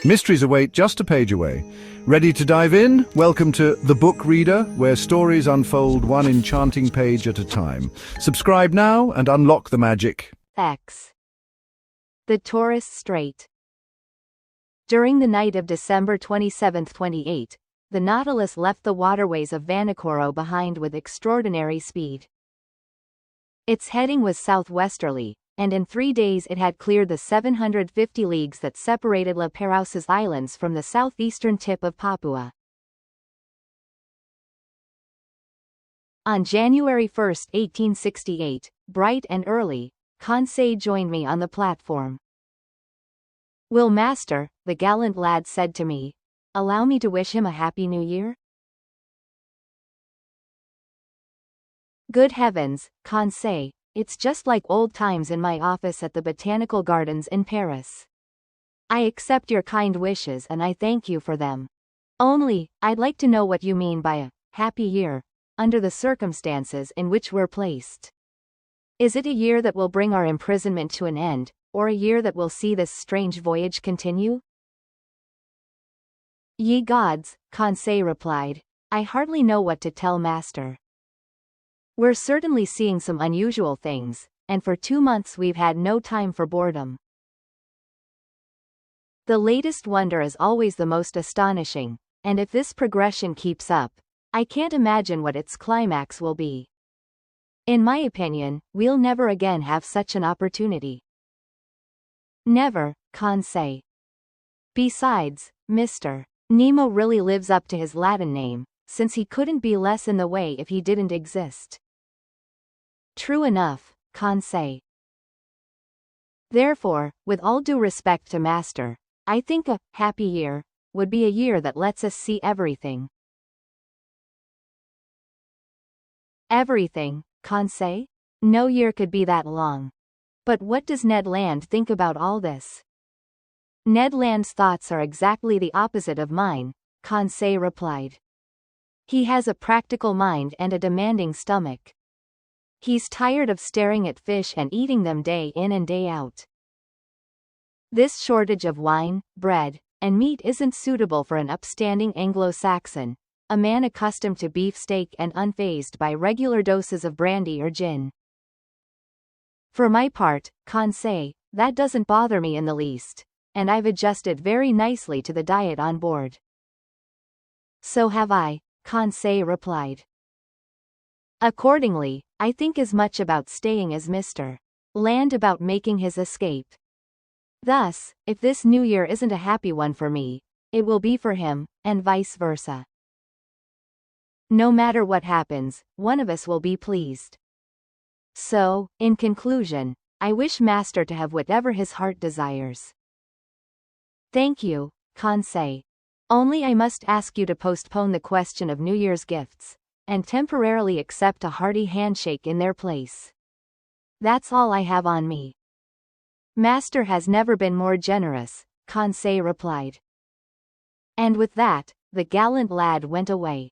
Mysteries await just a page away. Ready to dive in? Welcome to The Book Reader, where stories unfold one enchanting page at a time. Subscribe now and unlock the magic. X. The Torres Strait. During the night of December 27, 28, the Nautilus left the waterways of Vanikoro behind with extraordinary speed. Its heading was southwesterly, and in 3 days it had cleared the 750 leagues that separated La Perouse's Islands from the southeastern tip of Papua. On January 1, 1868, bright and early, Conseil joined me on the platform. "Will master," the gallant lad said to me, "allow me to wish him a happy new year?" "Good heavens, Conseil, it's just like old times in my office at the Botanical Gardens in Paris. I accept your kind wishes and I thank you for them. Only, I'd like to know what you mean by a happy year, under the circumstances in which we're placed. Is it a year that will bring our imprisonment to an end, or a year that will see this strange voyage continue?" "Ye gods," Conseil replied, "I hardly know what to tell master. We're certainly seeing some unusual things, and for 2 months we've had no time for boredom. The latest wonder is always the most astonishing, and if this progression keeps up, I can't imagine what its climax will be. In my opinion, we'll never again have such an opportunity." "Never, Conseil. Besides, Mr. Nemo really lives up to his Latin name, since he couldn't be less in the way if he didn't exist." "True enough, Conseil. Therefore, with all due respect to master, I think a happy year would be a year that lets us see everything." "Everything, Conseil? No year could be that long. But what does Ned Land think about all this?" "Ned Land's thoughts are exactly the opposite of mine," Conseil replied. "He has a practical mind and a demanding stomach. He's tired of staring at fish and eating them day in and day out. This shortage of wine, bread, and meat isn't suitable for an upstanding Anglo-Saxon, a man accustomed to beefsteak and unfazed by regular doses of brandy or gin. For my part, Conseil, that doesn't bother me in the least, and I've adjusted very nicely to the diet on board." "So have I," Conseil replied. "Accordingly, I think as much about staying as Mr. Land about making his escape. Thus, if this new year isn't a happy one for me, it will be for him, and vice versa. No matter what happens, one of us will be pleased. So, in conclusion, I wish master to have whatever his heart desires." "Thank you, Conseil. Only I must ask you to postpone the question of New Year's gifts, and temporarily accept a hearty handshake in their place. That's all I have on me." "Master has never been more generous," Conseil replied. And with that, the gallant lad went away.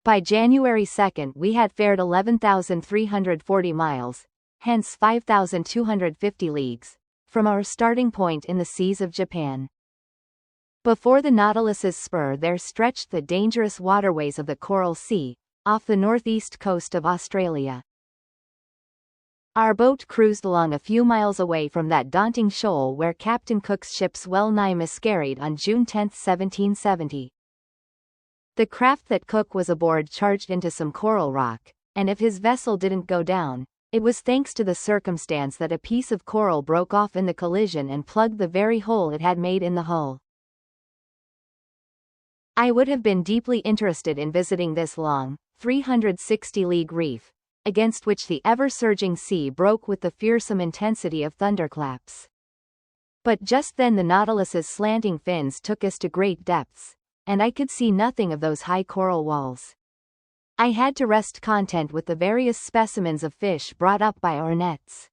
By January 2 we had fared 11,340 miles, hence 5,250 leagues, from our starting point in the seas of Japan. Before the Nautilus's spur there stretched the dangerous waterways of the Coral Sea, off the northeast coast of Australia. Our boat cruised along a few miles away from that daunting shoal where Captain Cook's ships well nigh miscarried on June 10, 1770. The craft that Cook was aboard charged into some coral rock, and if his vessel didn't go down, it was thanks to the circumstance that a piece of coral broke off in the collision and plugged the very hole it had made in the hull. I would have been deeply interested in visiting this long, 360-league reef, against which the ever-surging sea broke with the fearsome intensity of thunderclaps. But just then the Nautilus's slanting fins took us to great depths, and I could see nothing of those high coral walls. I had to rest content with the various specimens of fish brought up by our nets.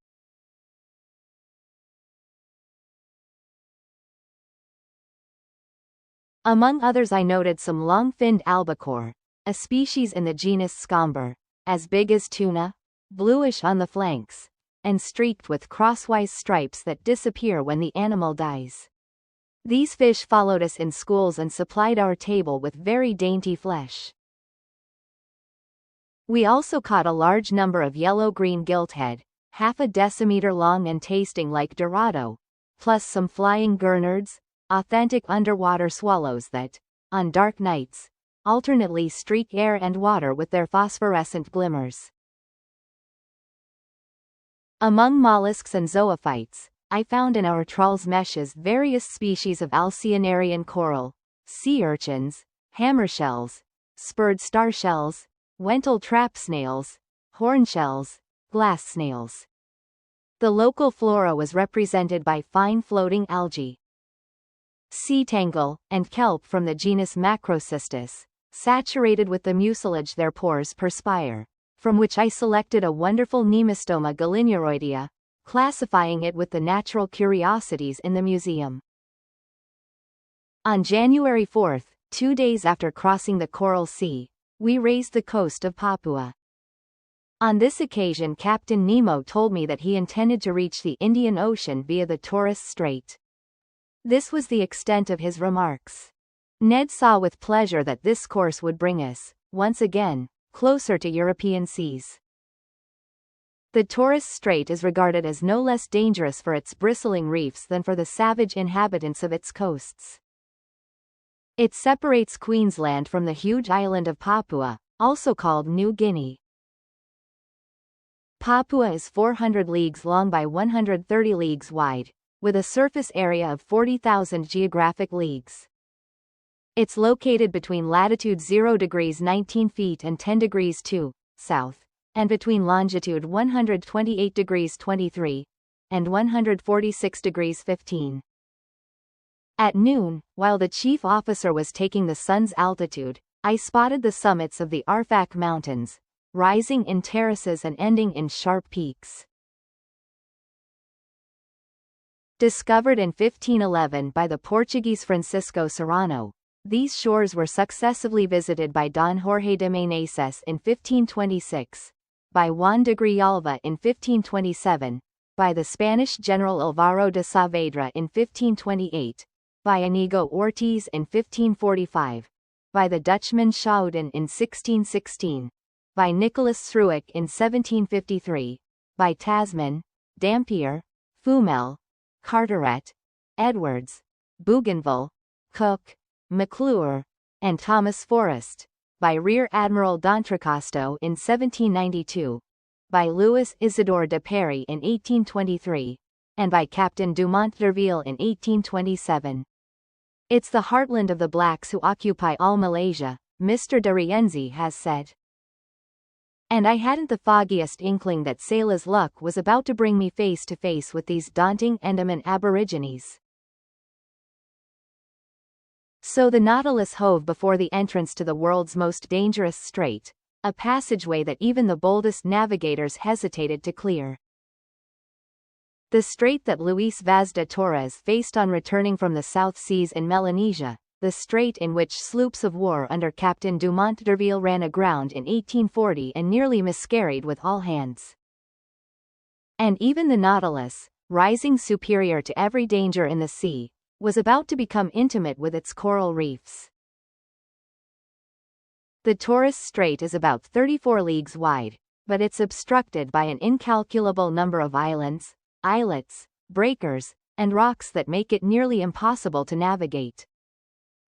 Among others I noted some long-finned albacore, a species in the genus Scomber, as big as tuna, bluish on the flanks, and streaked with crosswise stripes that disappear when the animal dies. These fish followed us in schools and supplied our table with very dainty flesh. We also caught a large number of yellow-green gilthead, half a decimeter long and tasting like dorado, plus some flying gurnards, authentic underwater swallows that, on dark nights, alternately streak air and water with their phosphorescent glimmers. Among mollusks and zoophytes, I found in our trawls meshes various species of alcyonarian coral, sea urchins, hammershells, spurred starshells, Wentzel trap snails, hornshells, glass snails. The local flora was represented by fine floating algae, sea tangle, and kelp from the genus Macrocystis, saturated with the mucilage their pores perspire, from which I selected a wonderful Nemostoma gallinaroidea, classifying it with the natural curiosities in the museum. On January 4, 2 days after crossing the Coral Sea, we raised the coast of Papua. On this occasion Captain Nemo told me that he intended to reach the Indian Ocean via the Torres Strait. This was the extent of his remarks. Ned saw with pleasure that this course would bring us, once again, closer to European seas. The Torres Strait is regarded as no less dangerous for its bristling reefs than for the savage inhabitants of its coasts. It separates Queensland from the huge island of Papua, also called New Guinea. Papua is 400 leagues long by 130 leagues wide, with a surface area of 40,000 geographic leagues. It's located between latitude 0 degrees 19 feet and 10 degrees 2, south, and between longitude 128 degrees 23, and 146 degrees 15. At noon, while the chief officer was taking the sun's altitude, I spotted the summits of the Arfak Mountains, rising in terraces and ending in sharp peaks. Discovered in 1511 by the Portuguese Francisco Serrano, these shores were successively visited by Don Jorge de Meneses in 1526, by Juan de Grijalva in 1527, by the Spanish general Alvaro de Saavedra in 1528, by Inigo Ortiz in 1545, by the Dutchman Schouten in 1616, by Nicholas Struik in 1753, by Tasman, Dampier, Fumel, Carteret, Edwards, Bougainville, Cook, McClure, and Thomas Forrest, by Rear Admiral d'Entrecasteaux in 1792, by Louis Isidore de Perry in 1823, and by Captain Dumont d'Urville in 1827. It's the heartland of the blacks who occupy all Malaysia, Mr. de Rienzi has said. And I hadn't the foggiest inkling that Sailor's luck was about to bring me face to face with these daunting Andaman aborigines. So the Nautilus hove before the entrance to the world's most dangerous strait, a passageway that even the boldest navigators hesitated to clear. The strait that Luis Vaz de Torres faced on returning from the South Seas in Melanesia, the strait in which sloops of war under Captain Dumont d'Urville ran aground in 1840 and nearly miscarried with all hands. And even the Nautilus, rising superior to every danger in the sea, was about to become intimate with its coral reefs. The Torres Strait is about 34 leagues wide, but it's obstructed by an incalculable number of islands, islets, breakers, and rocks that make it nearly impossible to navigate.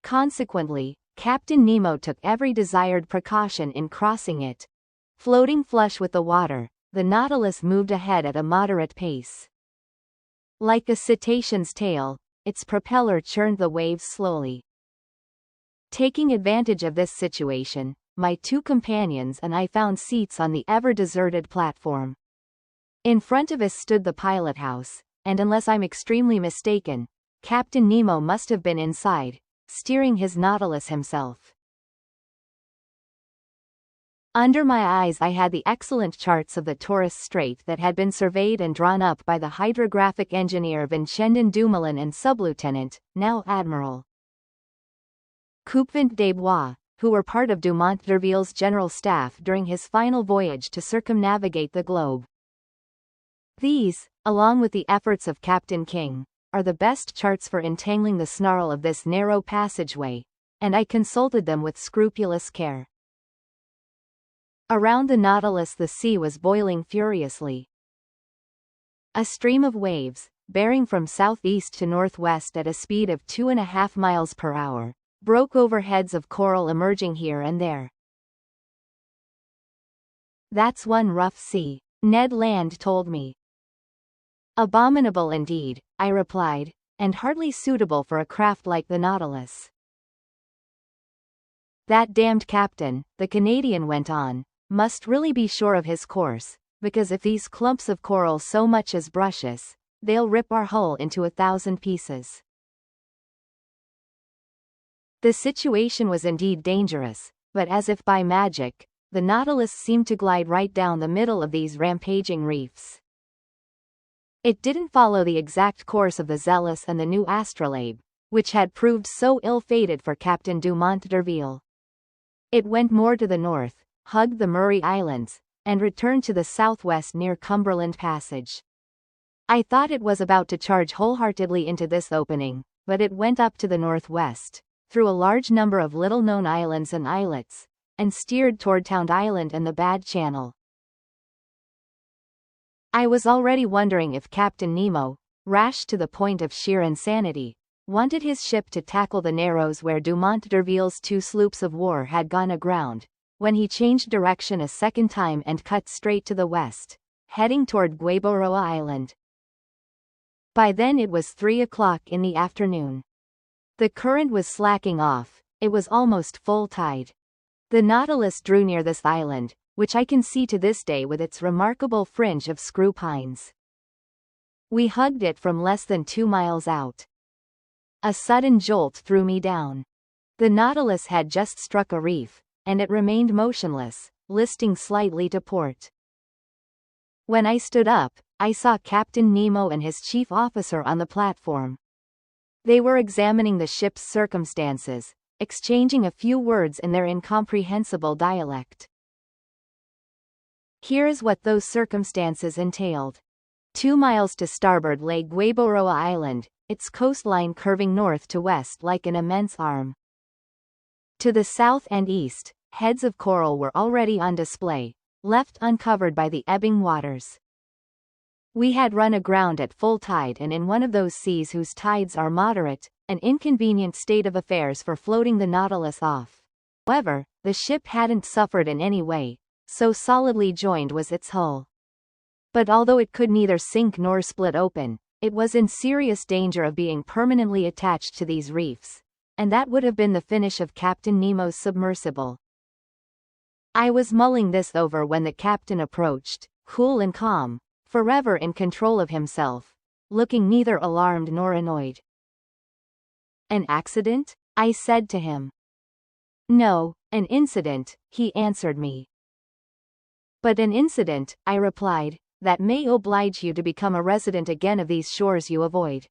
Consequently, Captain Nemo took every desired precaution in crossing it. Floating flush with the water, the Nautilus moved ahead at a moderate pace. Like a cetacean's tail, its propeller churned the waves slowly. Taking advantage of this situation, my two companions and I found seats on the ever-deserted platform. In front of us stood the pilot house, and unless I'm extremely mistaken, Captain Nemo must have been inside, steering his Nautilus himself. Under my eyes I had the excellent charts of the Torres Strait that had been surveyed and drawn up by the hydrographic engineer Vincendon Dumoulin and Sublieutenant, now Admiral, Coupvent des Bois, who were part of Dumont d'Urville's general staff during his final voyage to circumnavigate the globe. These, along with the efforts of Captain King, are the best charts for entangling the snarl of this narrow passageway, and I consulted them with scrupulous care. Around the Nautilus the sea was boiling furiously. A stream of waves, bearing from southeast to northwest at a speed of 2.5 miles per hour, broke over heads of coral emerging here and there. "That's one rough sea," Ned Land told me. "Abominable indeed," I replied, "and hardly suitable for a craft like the Nautilus." "That damned captain," the Canadian went on, "must really be sure of his course, because if these clumps of coral so much as brush us, they'll rip our hull into 1,000 pieces." The situation was indeed dangerous, but as if by magic, the Nautilus seemed to glide right down the middle of these rampaging reefs. It didn't follow the exact course of the Zealous and the new Astrolabe, which had proved so ill-fated for Captain Dumont d'Urville. It went more to the north, hugged the Murray Islands, and returned to the southwest near Cumberland Passage. I thought it was about to charge wholeheartedly into this opening, but it went up to the northwest, through a large number of little-known islands and islets, and steered toward Town Island and the Bad Channel. I was already wondering if Captain Nemo, rash to the point of sheer insanity, wanted his ship to tackle the Narrows where Dumont d'Urville's 2 sloops of war had gone aground, when he changed direction a second time and cut straight to the west, heading toward Gueboroa Island. By then it was 3 o'clock in the afternoon. The current was slacking off, it was almost full tide. The Nautilus drew near this island, which I can see to this day with its remarkable fringe of screw pines. We hugged it from less than 2 miles out. A sudden jolt threw me down. The Nautilus had just struck a reef, and it remained motionless, listing slightly to port. When I stood up, I saw Captain Nemo and his chief officer on the platform. They were examining the ship's circumstances, exchanging a few words in their incomprehensible dialect. Here is what those circumstances entailed. 2 miles to starboard lay Gueboroa Island, its coastline curving north to west like an immense arm. To the south and east, heads of coral were already on display, left uncovered by the ebbing waters. We had run aground at full tide and in one of those seas whose tides are moderate, an inconvenient state of affairs for floating the Nautilus off. However, the ship hadn't suffered in any way, so solidly joined was its hull. But although it could neither sink nor split open, it was in serious danger of being permanently attached to these reefs, and that would have been the finish of Captain Nemo's submersible. I was mulling this over when the captain approached, cool and calm, forever in control of himself, looking neither alarmed nor annoyed. "An accident?" I said to him. "No, an incident," he answered me. "But an incident," I replied, "that may oblige you to become a resident again of these shores you avoid."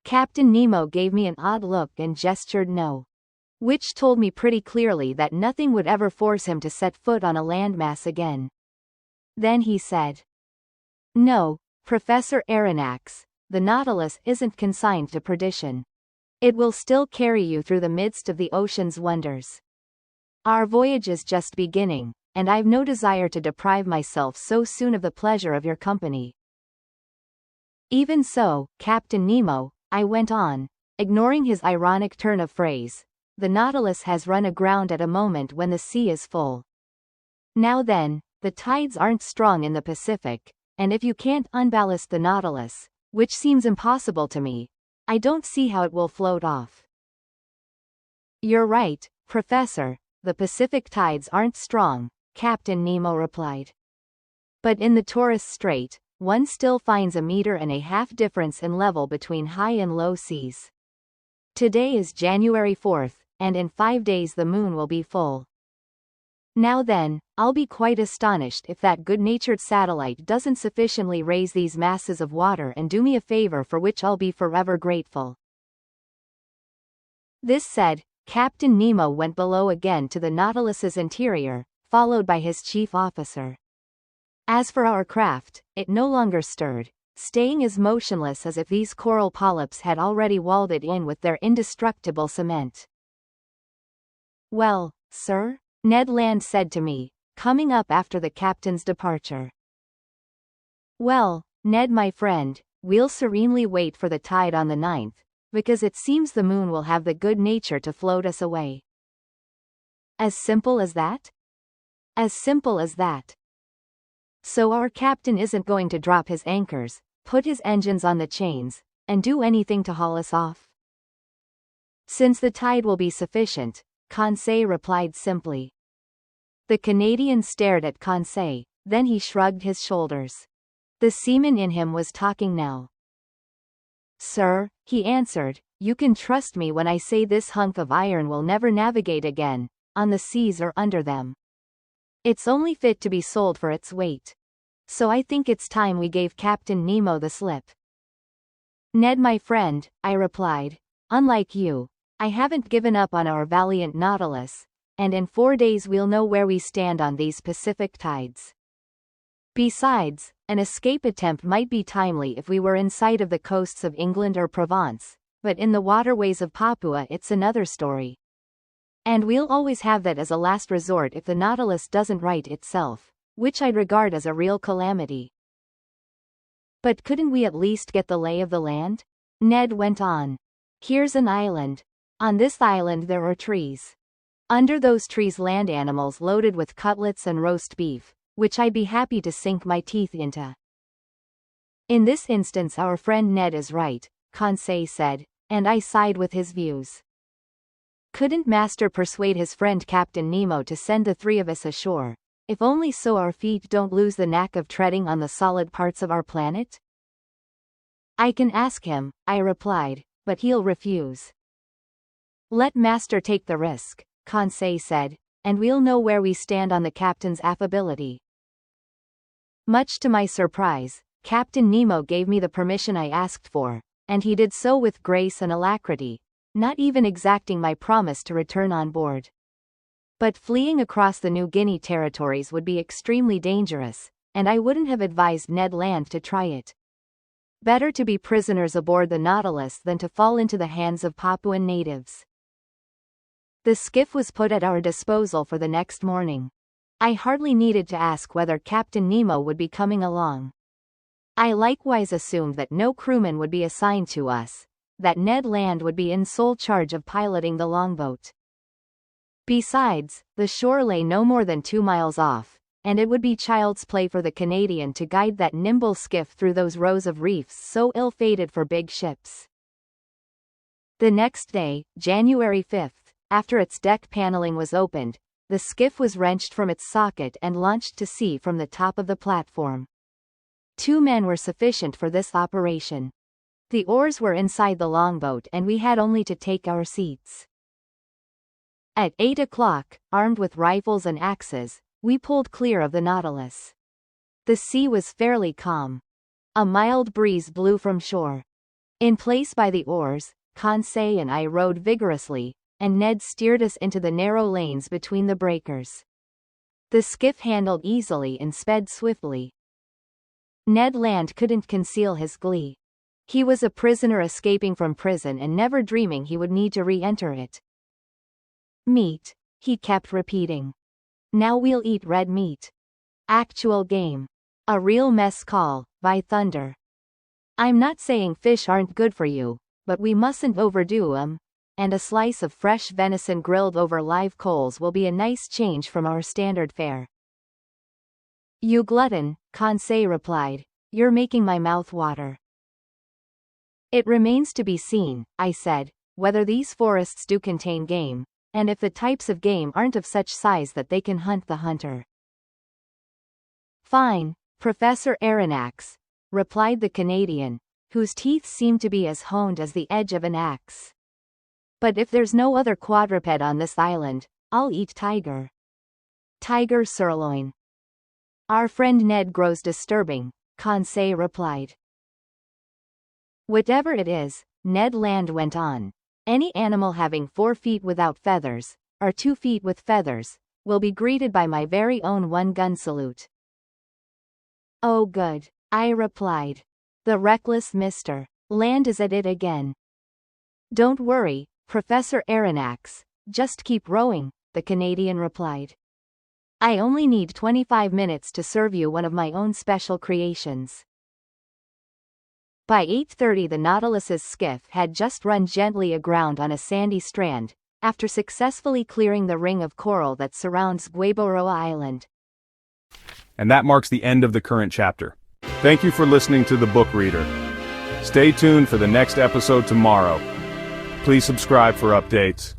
Captain Nemo gave me an odd look and gestured no, which told me pretty clearly that nothing would ever force him to set foot on a landmass again. Then he said, "No, Professor Aronnax, the Nautilus isn't consigned to perdition. It will still carry you through the midst of the ocean's wonders. Our voyage is just beginning, and I've no desire to deprive myself so soon of the pleasure of your company." "Even so, Captain Nemo," I went on, ignoring his ironic turn of phrase, "the Nautilus has run aground at a moment when the sea is full. Now then, the tides aren't strong in the Pacific, and if you can't unballast the Nautilus, which seems impossible to me, I don't see how it will float off." "You're right, Professor, the Pacific tides aren't strong," Captain Nemo replied. "But in the Torres Strait, one still finds 1.5 meter difference in level between high and low seas. Today is January 4th, and in 5 days the moon will be full. Now then, I'll be quite astonished if that good-natured satellite doesn't sufficiently raise these masses of water and do me a favor for which I'll be forever grateful." This said, Captain Nemo went below again to the Nautilus's interior, followed by his chief officer. As for our craft, it no longer stirred, staying as motionless as if these coral polyps had already walled it in with their indestructible cement. "Well, sir?" Ned Land said to me, coming up after the captain's departure. "Well, Ned my friend, we'll serenely wait for the tide on the 9th, because it seems the moon will have the good nature to float us away." As simple as that? As simple as that. So our captain isn't going to drop his anchors, put his engines on the chains, and do anything to haul us off? "Since the tide will be sufficient," Conseil replied simply. The Canadian stared at Conseil, then he shrugged his shoulders. The seaman in him was talking now. "Sir," he answered, "you can trust me when I say this hunk of iron will never navigate again, on the seas or under them. It's only fit to be sold for its weight. So I think it's time we gave Captain Nemo the slip." "Ned my friend," I replied, "unlike you, I haven't given up on our valiant Nautilus, and in 4 days we'll know where we stand on these Pacific tides. Besides, an escape attempt might be timely if we were in sight of the coasts of England or Provence, but in the waterways of Papua it's another story. And we'll always have that as a last resort if the Nautilus doesn't right itself, which I'd regard as a real calamity." "But couldn't we at least get the lay of the land?" Ned went on. "Here's an island. On this island there are trees. Under those trees land animals loaded with cutlets and roast beef, which I'd be happy to sink my teeth into." "In this instance our friend Ned is right," Conseil said, and I sighed with his views. Couldn't Master persuade his friend Captain Nemo to send the 3 of us ashore, if only so our feet don't lose the knack of treading on the solid parts of our planet? "I can ask him," I replied, "but he'll refuse." "Let Master take the risk," Conseil said, "and we'll know where we stand on the captain's affability." Much to my surprise, Captain Nemo gave me the permission I asked for, and he did so with grace and alacrity, not even exacting my promise to return on board. But fleeing across the New Guinea territories would be extremely dangerous, and I wouldn't have advised Ned Land to try it. Better to be prisoners aboard the Nautilus than to fall into the hands of Papuan natives. The skiff was put at our disposal for the next morning. I hardly needed to ask whether Captain Nemo would be coming along. I likewise assumed that no crewman would be assigned to us, that Ned Land would be in sole charge of piloting the longboat. Besides, the shore lay no more than 2 miles off, and it would be child's play for the Canadian to guide that nimble skiff through those rows of reefs so ill-fated for big ships. The next day, January 5th, after its deck paneling was opened, the skiff was wrenched from its socket and launched to sea from the top of the platform. 2 men were sufficient for this operation. The oars were inside the longboat and we had only to take our seats. At 8 o'clock, armed with rifles and axes, we pulled clear of the Nautilus. The sea was fairly calm. A mild breeze blew from shore. In place by the oars, Conseil and I rowed vigorously, and Ned steered us into the narrow lanes between the breakers. The skiff handled easily and sped swiftly. Ned Land couldn't conceal his glee. He was a prisoner escaping from prison and never dreaming he would need to re-enter it. "Meat," he kept repeating. "Now we'll eat red meat. Actual game. A real mess call, by thunder. I'm not saying fish aren't good for you, but we mustn't overdo 'em, and a slice of fresh venison grilled over live coals will be a nice change from our standard fare." "You glutton," Conseil replied, "you're making my mouth water." "It remains to be seen," I said, "whether these forests do contain game, and if the types of game aren't of such size that they can hunt the hunter." "Fine, Professor Aronnax," replied the Canadian, whose teeth seemed to be as honed as the edge of an axe. "But if there's no other quadruped on this island, I'll eat tiger. Tiger sirloin." "Our friend Ned grows disturbing," Conseil replied. "Whatever it is," Ned Land went on, "any animal having 4 feet without feathers, or 2 feet with feathers, will be greeted by my very own 1-gun salute." "Oh good," I replied. The reckless Mr. Land is at it again. Don't worry, Professor Aronnax, just keep rowing, the Canadian replied. I only need 25 minutes to serve you one of my own special creations. By 8:30 the Nautilus's skiff had just run gently aground on a sandy strand, after successfully clearing the ring of coral that surrounds Gueboroa Island. And that marks the end of the current chapter. Thank you for listening to The Book Reader. Stay tuned for the next episode tomorrow. Please subscribe for updates.